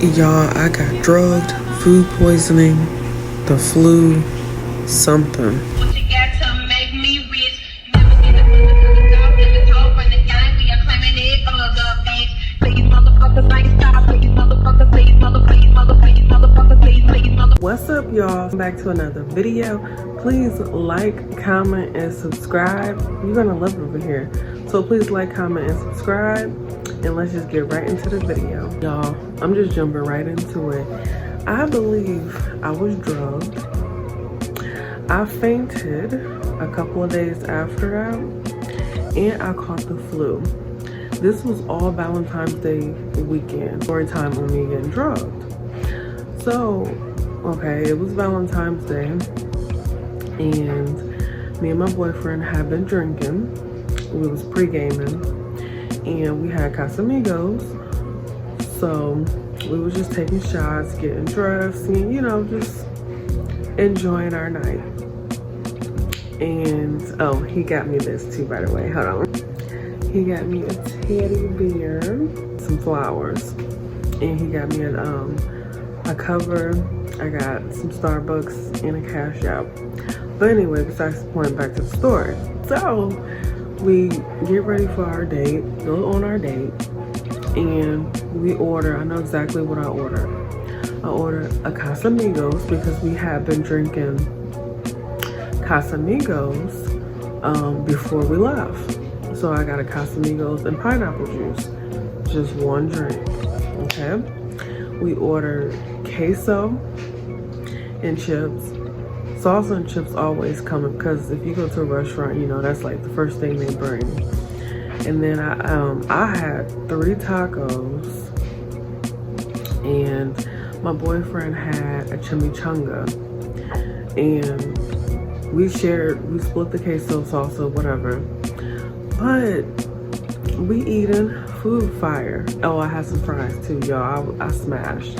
Y'all, I got drugged, food poisoning, the flu, something. What you got to make me rich? Never seen a motherfucker talk in the talk from the gang. We are claiming it other bitch. Please, motherfuckers, ain't stop. Please, motherfuckers, please, motherfuckers, please, motherfuckers. What's up, y'all? Welcome back to another video. Please like, comment, and subscribe. You're gonna love it over here. So please like, comment, and subscribe. And let's just get right into the video. Y'all, I'm just jumping right into it. I believe I was drugged. I fainted a couple of days after that, and I caught the flu. This was all Valentine's Day weekend. Story time on me getting drugged. So, okay, it was Valentine's Day, and me and my boyfriend had been drinking. We was pre-gaming, and we had Casamigos. So we was just taking shots, getting dressed, and just enjoying our night. And oh, he got me this too, by the way. Hold on. He got me a teddy bear, some flowers, and he got me a cover. I got some Starbucks and a Cash App. But anyway, besides the point, back to the story. So we get ready for our date, go on our date, and we order. I know exactly what I ordered. I ordered a Casamigos because we had been drinking Casamigos before we left. So I got a Casamigos and pineapple juice, just one drink, okay? We ordered queso and chips. Salsa and chips always come because if you go to a restaurant, that's like the first thing they bring. And then I had 3 tacos, and my boyfriend had a chimichanga, and we split the queso, salsa, whatever. But we eating food fire. Oh, I had some fries too, y'all. I smashed.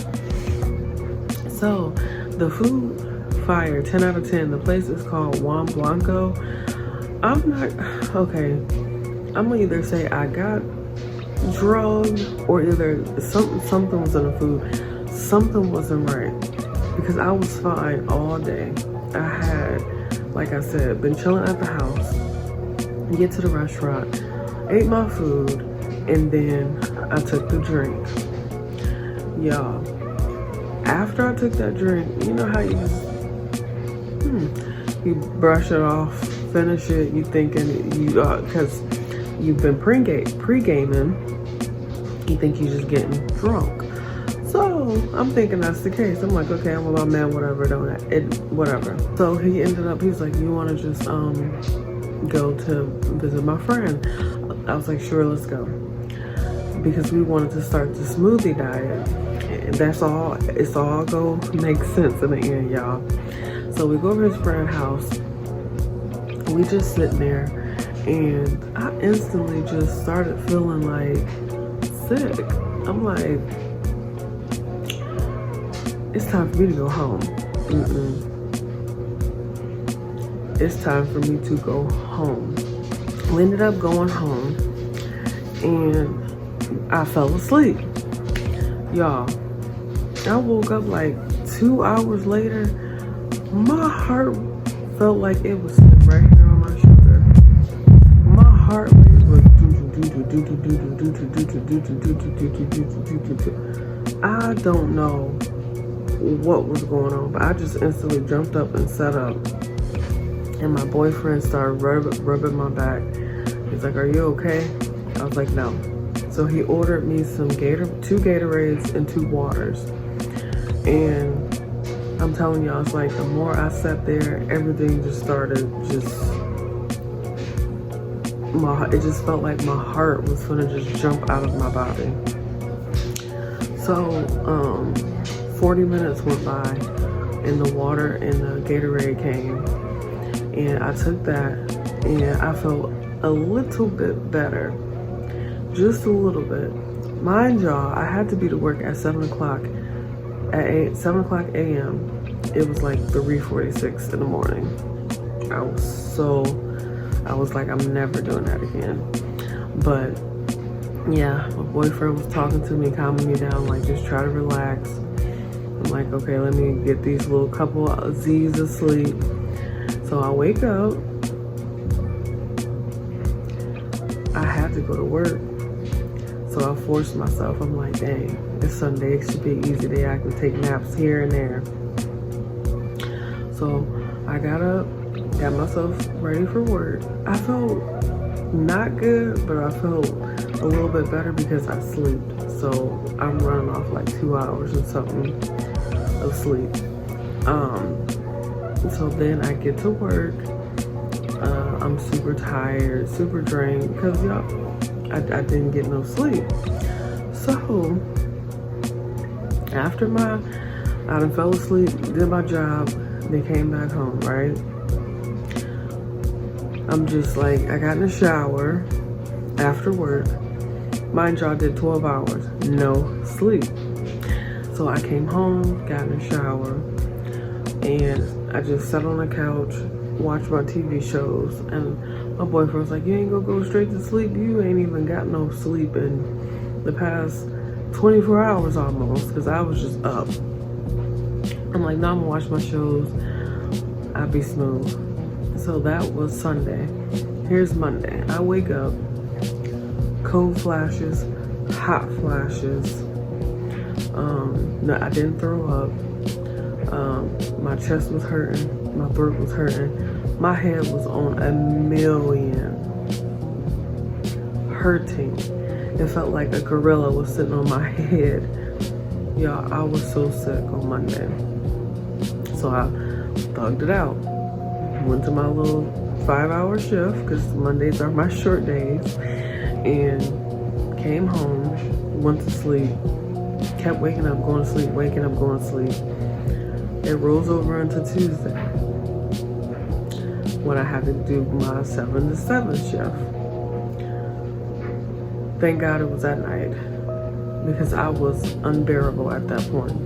So the food fire, 10 out of 10. The place is called Juan Blanco. I'm gonna either say I got drugged or either something was in the food, something wasn't right, because I was fine all day. I had, like I said, been chilling at the house, get to the restaurant, ate my food, and then I took the drink. Y'all, after I took that drink, you know how you just you brush it off, finish it, you thinking because you've been pre-gaming, you think you're just getting drunk. So I'm thinking that's the case. I'm like, okay, I'm about man, whatever, whatever. So he's like, you want to just go to visit my friend? I was like, sure, let's go, because we wanted to start the smoothie diet. And that's all. It's all go make sense in the end, y'all. So we go over to his friend's house. We just sitting there, and I instantly just started feeling like sick. I'm like, it's time for me to go home. It's time for me to go home. We ended up going home, and I fell asleep. Y'all, I woke up like 2 hours later. My heart felt like it was sitting right here on my shoulder. My heart rate was I don't know what was going on, but I just instantly jumped up and sat up. And my boyfriend started rubbing my back. He's like, "Are you okay?" I was like, "No." So he ordered me some 2 Gatorades and 2 waters. And I'm telling y'all, it's like the more I sat there, everything just started it just felt like my heart was gonna just jump out of my body. So 40 minutes went by, and the water and the Gatorade came, and I took that, and I felt a little bit better, just a little bit. Mind y'all, I had to be to work at 7 o'clock. At 7 o'clock a.m. It was like 3:46 in the morning. I was like, I'm never doing that again. But Yeah, my boyfriend was talking to me, calming me down, like just try to relax. I'm like, okay, let me get these little couple of Z's of sleep. So I wake up. I have to go to work. So I forced myself. I'm like, dang, it's Sunday. It should be an easy day. I can take naps here and there. So I got up, got myself ready for work. I felt not good, but I felt a little bit better because I sleep. So I'm running off like 2 hours and something of sleep. So then I get to work. I'm super tired, super drained because I didn't get no sleep. So after I done fell asleep, did my job, then came back home, right? I'm just like, I got in the shower after work. Mind you, I did 12 hours, no sleep. So I came home, got in the shower, and I just sat on the couch, watched my TV shows, and my boyfriend was like, you ain't gonna go straight to sleep? You ain't even got no sleep in the past 24 hours almost, because I was just up. I'm like, no, I'm gonna watch my shows. I'll be smooth. So that was Sunday. Here's Monday. I wake up, cold flashes, hot flashes. No, I didn't throw up. My chest was hurting, my throat was hurting, my head was on a million, hurting. It felt like a gorilla was sitting on my head. Y'all, I was so sick on Monday. So I thugged it out. Went to my little 5-hour shift, because Mondays are my short days, and came home, went to sleep, kept waking up, going to sleep, waking up, going to sleep. It rolls over into Tuesday when I had to do my 7 to 7 shift. Thank God it was at night, because I was unbearable at that point.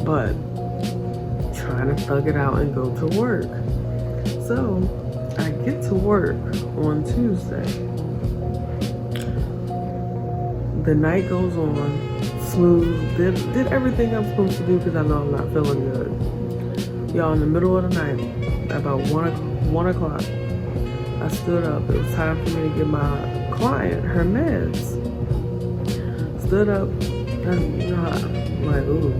But trying to thug it out and go to work. So I get to work on Tuesday. The night goes on, smooth, did everything I'm supposed to do because I know I'm not feeling good. Y'all, in the middle of the night, about 1 o'clock, I stood up. It was time for me to give my client her meds. Stood up, and I'm like, ooh,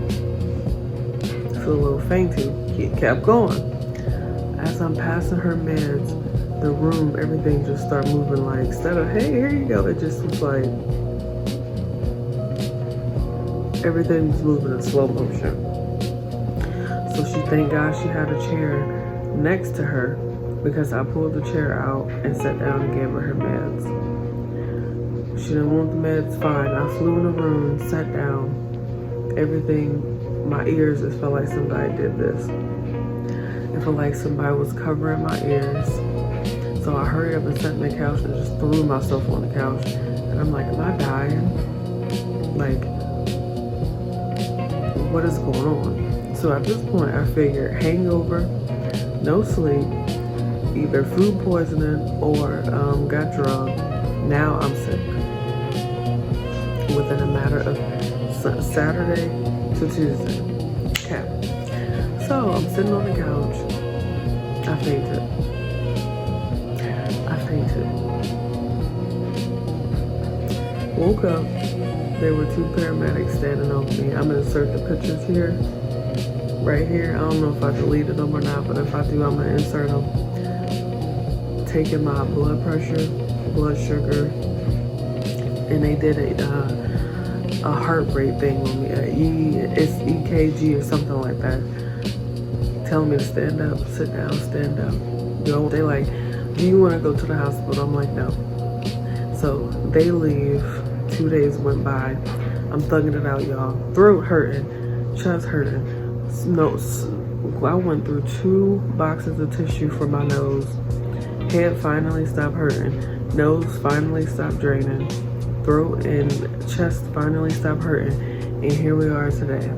I feel a little fainty. Kept going. As I'm passing her meds, the room, everything just started moving. Like, instead of, hey, here you go, it just was like, everything was moving in slow motion. So she, thank God she had a chair next to her, because I pulled the chair out and sat down and gave her her meds. She didn't want the meds, fine. I flew in the room, sat down. Everything, my ears, it felt like somebody did this. It felt like somebody was covering my ears. So I hurried up and sat on the couch and just threw myself on the couch. And I'm like, am I dying? Like, what is going on? So at this point, I figured hangover, no sleep, either food poisoning or got drugged. Now I'm sick. Within a matter of Saturday to Tuesday. Okay. So I'm sitting on the couch. I fainted. Woke up. There were 2 paramedics standing over me. I'm gonna insert the pictures here, right here. I don't know if I deleted them or not, but if I do, I'm gonna insert them. Taking my blood pressure, blood sugar, and they did a heart rate thing on me. It's EKG or something like that. Telling me to stand up, sit down, stand up. They like, do you want to go to the hospital? I'm like, no. So they leave. 2 days went by. I'm thugging it out, y'all. Throat hurting, chest hurting. I went through 2 boxes of tissue for my nose. Head finally stopped hurting. Nose finally stopped draining. Throat and chest finally stopped hurting. And here we are today.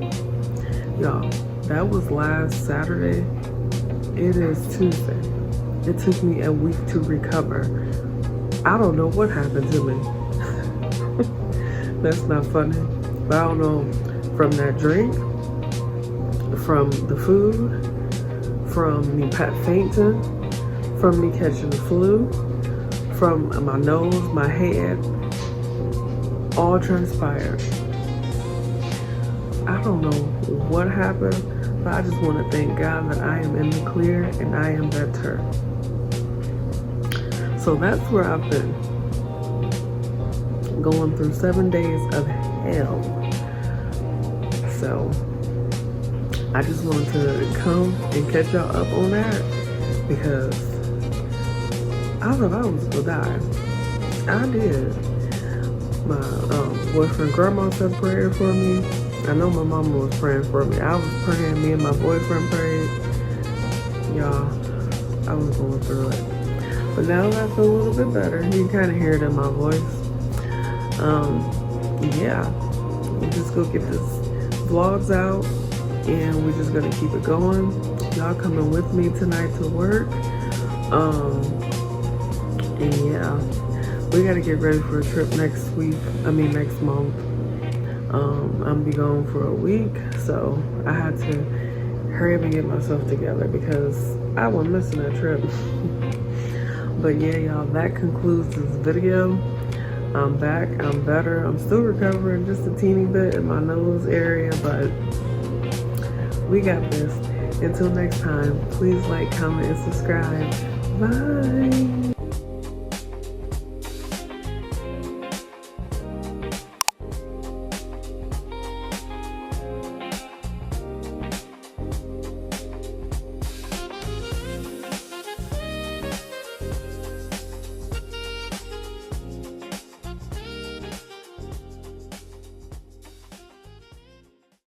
Y'all, that was last Saturday. It is Tuesday. It took me a week to recover. I don't know what happened to me. That's not funny. But I don't know, from that drink, from the food, from me fainting, from me catching the flu, from my nose, my head, all transpired. I don't know what happened, but I just want to thank God that I am in the clear and I am better. So that's where I've been, going through 7 days of hell. So I just wanted to come and catch y'all up on that because I thought I was gonna die. I did. My boyfriend grandma said prayer for me. I know my mama was praying for me. I was praying, me and my boyfriend prayed. Y'all, I was going through it. But now that I feel a little bit better, you can kind of hear it in my voice. Yeah, we're just gonna get this vlogs out and we're just gonna keep it going. Y'all coming with me tonight to work. And yeah, we gotta get ready for a trip next month. I'm gonna be gone for a week, so I had to hurry up and get myself together because I wasn't missing that trip. But yeah, y'all, that concludes this video. I'm back, I'm better. I'm still recovering just a teeny bit in my nose area, but we got this. Until next time, please like, comment, and subscribe. Bye.